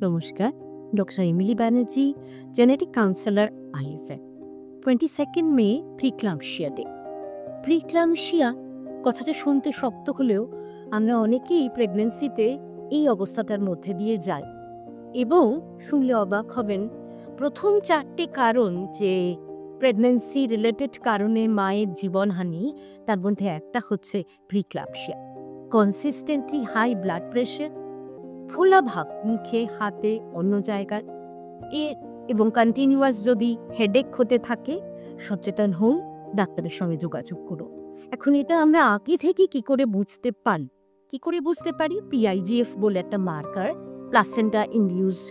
নমস্কার, doctor Emily Banerjee, genetic counsellor, IFA. 22nd মে প্রিক্লাম্পসিয়া day. প্রিক্লাম্পসিয়া কথাটা শুনতে শক্ত হলেও আমরা অনেকেই প্রেগন্যান্সিতে এই অবস্থাটার মধ্যে দিয়ে যাই এবং শুনলে অবাক হবেন, প্রথম 4টে কারণ যে প্রেগন্যান্সি রিলেটেড কারণে মায়ের জীবনহানি, তার মধ্যে একটা হচ্ছে প্রিক্লাম্পসিয়া। কনসিস্টেন্টলি হাই ব্লাড প্রেশার, ফোলা ভাব মুখে, হাতে, অন্য জায়গায় এবং কন্টিনিউয়াস যদি হেডেক হতে থাকে, সচেতন হন, ডাক্তারের সঙ্গে যোগাযোগ করুন। এখন এটা আমরা আগে থেকে কি করে বুঝতে পারি? পিআইজিএফ বলে একটা marker, placenta induced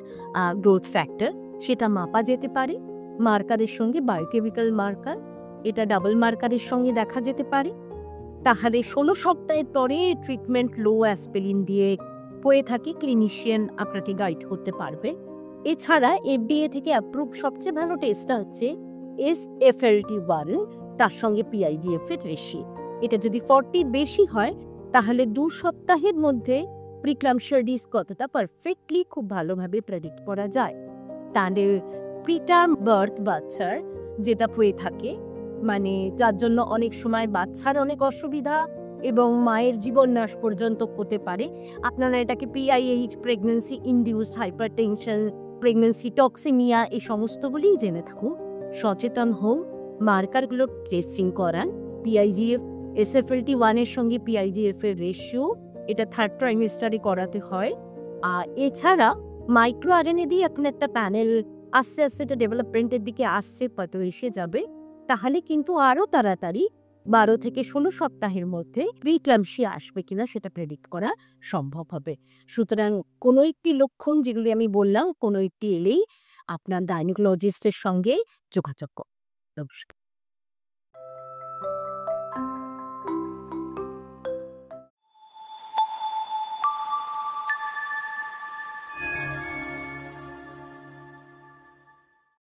growth factor, সেটা মাপা যেতে পারে। মার্কারের সঙ্গে বায়োকেমিক্যাল মার্কার, এটা ডাবল মার্কারের সঙ্গে দেখা যেতে পারে। তাহলে 16 সপ্তাহের পরে ট্রিটমেন্ট লো অ্যাসপিরিন দিয়ে হয়ে থাকে, ক্লিনিশিয়ান আপনাকে গাইড করতে পারবে। এছাড়া এফডিএ থেকে অ্যাপ্রুভ সবচেয়ে ভালো টেস্টটা হচ্ছে SFLT1, তার সঙ্গে পিআইজিএফ এর রেশিও। এটা যদি 40 বেশি হয় তাহলে 2 সপ্তাহের মধ্যে প্রিক্লাম্পসিয়া রিস্ক কতটা পারফেক্টলি খুব ভালোভাবে প্রেডিক্ট করা যায়। তাহলে প্রিটার্ম বার্থ বাচ্চার যেটা হয়ে থাকে, মানে যার জন্য অনেক সময় বাচ্চার অনেক অসুবিধা এবং মায়ের জীবননাশ পর্যন্ত হতে পারে, আপনারা এটাকে PIH, pregnancy induced hypertension, pregnancy toxaemia, এই সমস্তগুলিই জেনে থাকুন। সচেতন হন, মার্কারগুলো টেস্টিং করান। পিআইজিএফ, SFLT1 এর সঙ্গে পিআইজিএফ এর রেশিও, এটা 3rd ট্রাইমেস্টারে করাতে হয়। আর এছাড়া মাইক্রো আরএনএ দিয়ে এখন একটা প্যানেল আস্তে আস্তে এটা ডেভেলপমেন্টের দিকে আসছে, হয়তো এসে যাবে। তাহলে কিন্তু আরও তাড়াতাড়ি 12 থেকে 16 সপ্তাহের মধ্যে প্রিক্লাম্পসিয়া আসবে কিনা সেটা প্রেডিক্ট করা সম্ভব হবে। সুতরাং কোনো একটি লক্ষণ, যেগুলি আমি বললাম, কোনো একটি এলেই আপনার গাইনোকোলজিস্টের সঙ্গে যোগাযোগ করুন। নমস্কার।